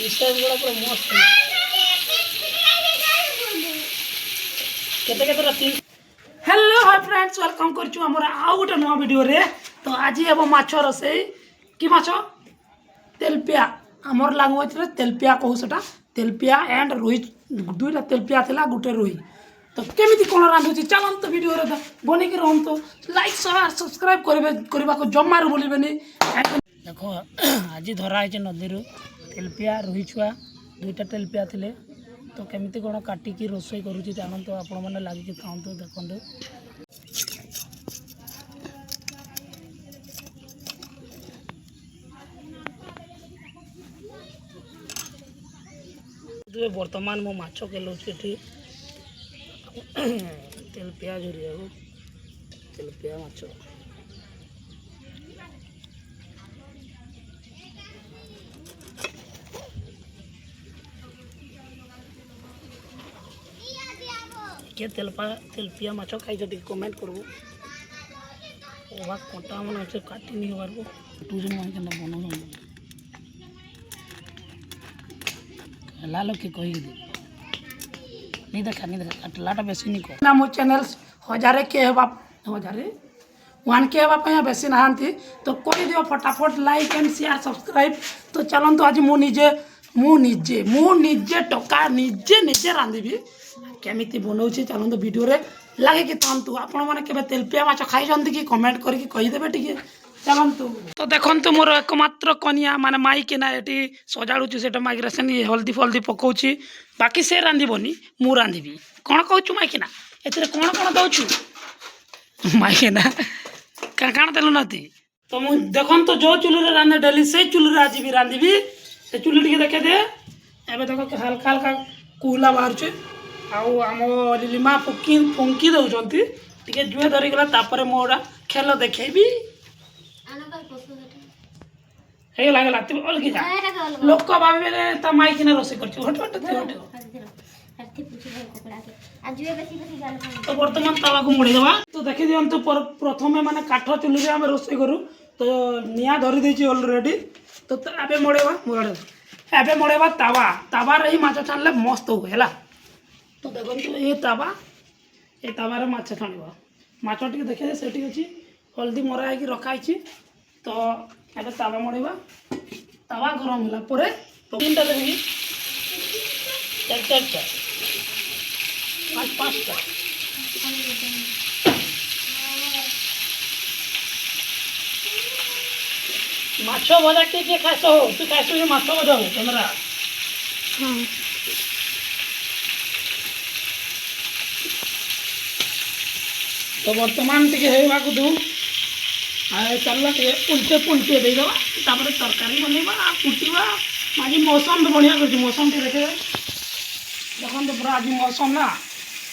Style गुड़ा पूरा मस्त केते केते तीन। हेलो हाय फ्रेंड्स वेलकम करछु हमर आउ गोटे नवा वीडियो रे। तो आज एबो माछ रोसई कि माछ तेलपिया हमर लागो रे तेलपिया कहू सेटा तेलपिया एंड रोही दुईटा तेलपिया थिला गुटे रोही। तो केमिति कोन रांधुची चलन तो वीडियो रे बनी के रहन तो लाइक शेयर सब्सक्राइब करबा को जम्मार बोलिबेनी। देखो आज धरा है नदी रू तेलपिया रोही छुआ दुईटा तेलपिया थिले। तो केमिति कोन काटिकी रोसई करूची जानन तो आपण माने लागिकी खाऊं देखंदो। बर्तमान मो माछ केलौछि एठी तेलपिया झुरिया तेलपिया माछ के तेलपिया माछ खाई टी कमेंट करबो। ओवा कोटा मन अच्छे काटी नहीं होबार को टू जन मन के बनो लालो के कहि दे नहीं देखा लाटा बेसी नहीं को ना मो चैनल हजारे के हेबा हजारे 1K हेबा पे बेसी नहांती। तो कोई दियो फटाफट लाइक एंड शेयर सब्सक्राइब। तो चलन तो आज मु निजे टका निजे रांधिबी केमिति बनौछि चलन तो वीडियो रे लागे कि तंतु आपण माने केबे तेलपिया माछ खाइ जंती कि कमेंट करके कहि देबे टिके चलंतु। तो देखंतु मोर एकमात्र कनिया माने माई के ना एटी सजाडुछि सेटा माइग्रेशन हल्दी फल्दी पकाउछि बाकी से रांधिबनी मु रांधिबी कोन कहउछु माई के ना एतरे कोन कोन दउछु माई के ना काण देलु नती। तो मु देखंतु जो चुली रे रांधे डेली से चुली रे आज भी रांधिबी से चुली टिके देखे दे एबे देखो हल्का हल्का कुला बाहर छ आउ आम लिलिमा फुंकी दौरान टे जुए धरीगला तापर मोरा खेल देखी अलगी जा लोक भावे ता माई किना रोसे कर। तो बर्तमान तावा को मुड़ी देवा। तो देखी दिंतु प्रथम माने काठ चुली आम रोसे करूँ तो निआ धरी देछि ऑलरेडी। तो एबे मड़ेवा एबे मड़ेवा तावा रे ही माछ छानले मस्त हुए है। तो देखो ये तावार माछ छाणव माछ टी देखिए से अच्छी हल्दी मरा है रखाई। तो ये तावा मड़ेवा तावा गरम होला तीन टा देवी चार चार पाँच टा माछ भजा किए खास हो तू खास माछ भजा हो कैमरा तो बर्तमान टे को दू चल उल्टे पुल्टे देदेवा तापर तरकारी बनवा कुटा आज मौसम भी बढ़िया कर मौसम टे देखे देखो तो पूरा आज मौसम ना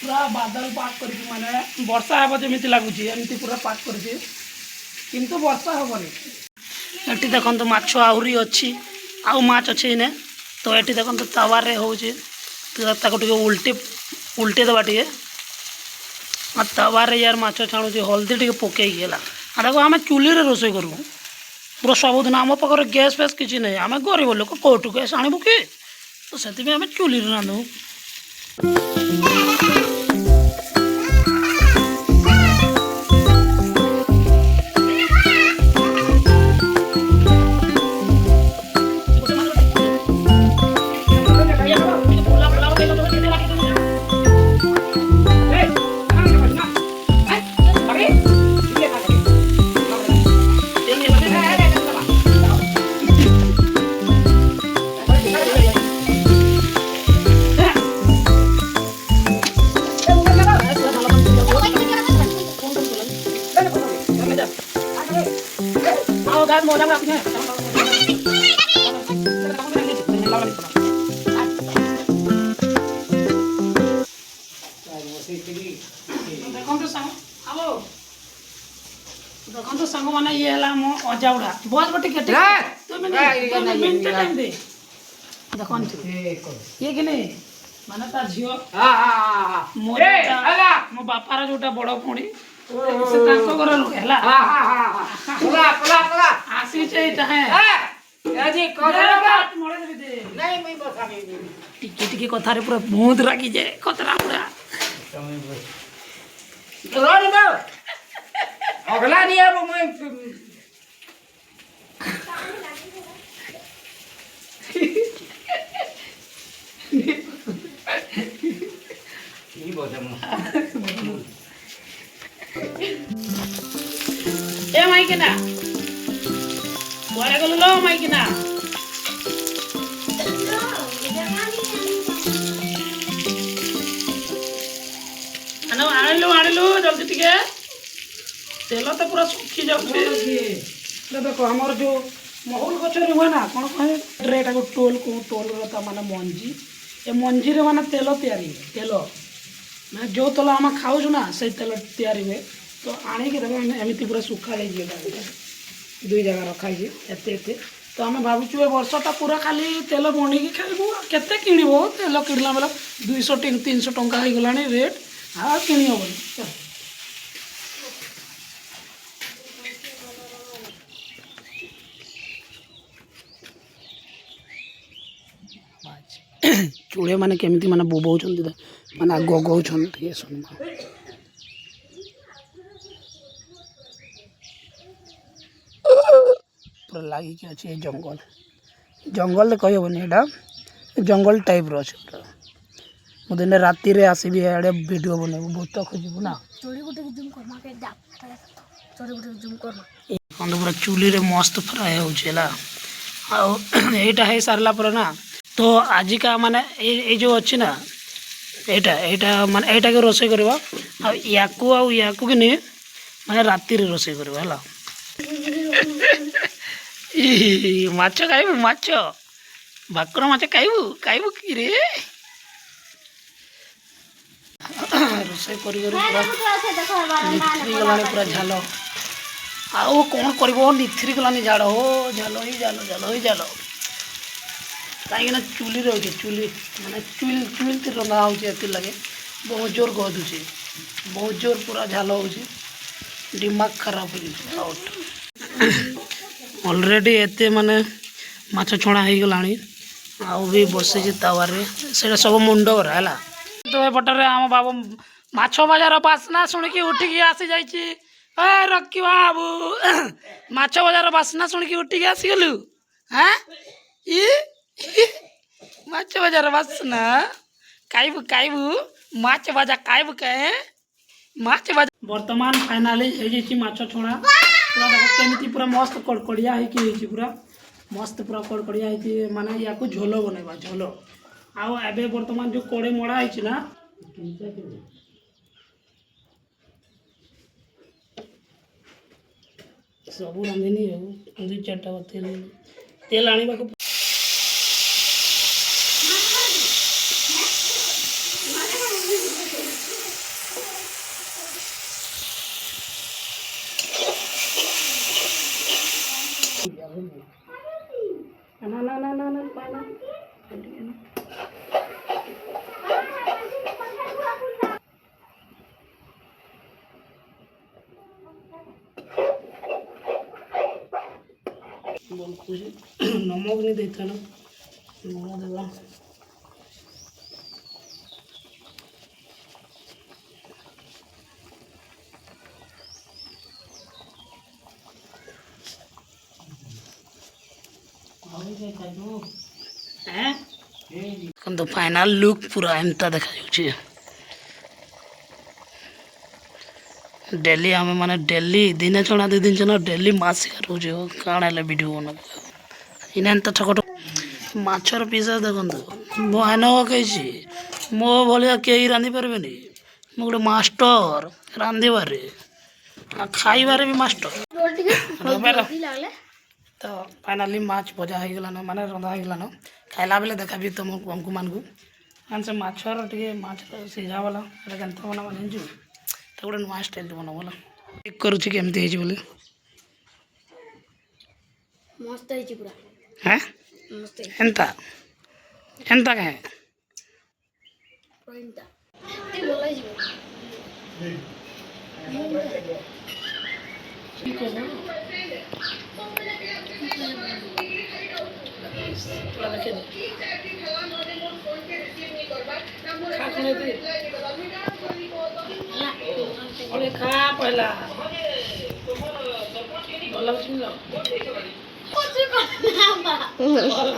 पूरा बादल पाक कर माने वर्षा हे जमी लगुच एमती पूरा पाक कर किंतु वर्षा हेनी। ये देखो तो माछ आहरी अच्छी आउ माछ अच्छे इने। तो ये देखो तो तावे हो उल्टे देवा टे तावे यार माछ छाणु हल्दी टे पकई देखो आम चुली रे रोसे करूँ पूरा सबुदिन आम पाखे गैस फैस किसी ना आम गरीब लोक कौटू गैस आणबू कि तो से आम चुली रे रांधु। देखो सांग मैंने ये है मो अजाउड़ा बहुत बटे केटे मिनट टाइम दे देखो ये कि नहीं माने ता झियो मो बापार जोटा बड़ पुणी से घर लोक है आसी टिके टिके कथारे पूरा बहुत रागी जाए खतरा पूरा अगला नहीं अब मैं नहीं बोलता ए माइकिना कुआरे गलो लो माइकिना आनिलु जल्दी टिके तेल तो पूरा सुखी जाऊे देखो हमार जो महूल गचर हुए ना कौन कहे एटा को टोल को टोल रहा माने मंजी ए मंजी रे माने तेल तैयारी तेल मैं जो तेल आम खाऊ ना से तेल तैयारी हुए तो आणिकी देखो एमती पूरा सुखा जाइए दुई जगह रखाई एत तो आम भावुँ ए वर्षटा पूरा खाली तेल बनिकी खाइबू केते किणव तेल किणला बेला 200-300 टंका हो गलानी रेट हाँ किणी हेनी चूड़े माने केमिति माने बोबौछन्ति माने गगौछन्ति सुनमा पूरा लागी कि अच्छे जंगल जंगल कही हेनी एटा जंगल टाइप रो अछि मुदिन राति रे आसीबी एडे वीडियो बनेबो बहुत खोजिबो ना चोरी गुटे जूम कर माके जा चोरी गुटे जूम कर कंद पूरा चूली रे मस्त फ्राई हो छला आ एटा है सारला पर ना तो आज का माने ए जो अच्छी ना एटा माने एटा के रोसे करबा आ याकू के नहीं माने राति रे रोसे करबा हला ई माछ खाइबू माछ भाकुर माछ खाइबू की रे रोसे करी पूरा निथरी गलानी पूरा झाल आउ कौन करबो निथरी गलानी झाड़ हो झाल ही झाल कहीं चूली रही चूली माने चूल रंधा होती लगे बहुत जोर गदुचे बहुत जोर पूरा झाल हो दिमाग खराब हो ऑलरेडी एते माने माछ छणा हो गला आउ भी बसी तावारे से सब मुंड है तो एपटे आम बाबू माछ बजार बास्ना शुणिकी उठिकी आसी जाइए रखी बाबू माछ बजार बास्ना शुणिकी उठिकी आसीगलु हाँ माछ बजार बास्ना खाइबू माछ बजा खाइबू कहे माछ बजा वर्तमान फाइनाली माछ छणा पूरा देख केमिति पूरा मस्त कड़कड़िया होगी पूरा मस्त पूरा कड़कड़िया होती माने या झोल बनवा झोल आउ एबे वर्तमान जो कड़े मड़ा है ना सब रांधिनी हो 2-4 तेल आने ना नमक नहीं देता ना नमक देगा तो फाइनल लुक पूरा एमता देखा डेली आम माने डेली दिने छणा 2 दिन छणा डेली माछ शिकार हो काण है वीडियो बना इना तो छोट माछर पीसा देखो मो हेन कही मो भाया कई रांधि पारे मो गोटे मास्टर रांधे खाइबारे भी मास्टर तो फाइनाली माछ भजा हो गलान माने रंधा हो गलान खाइला बेले देखा तुमको मान को से माछर टे माछ सीझा वाला केनता बना माने तो गोटे नुआ स्टाइल बना बोला चेक करुच्छी केमती है बोले मस्त है पूरा हैं एंता एंता कहे एंता ते बोला जी ठीक है ना ପୁରା ଦେଖେଇଦେ ଖା ଖୁଣେଇ ଦେ ଅଳେ ଖା ପହିଲା ଭଲ ଲାଗୁଛି କଣ ଭଲ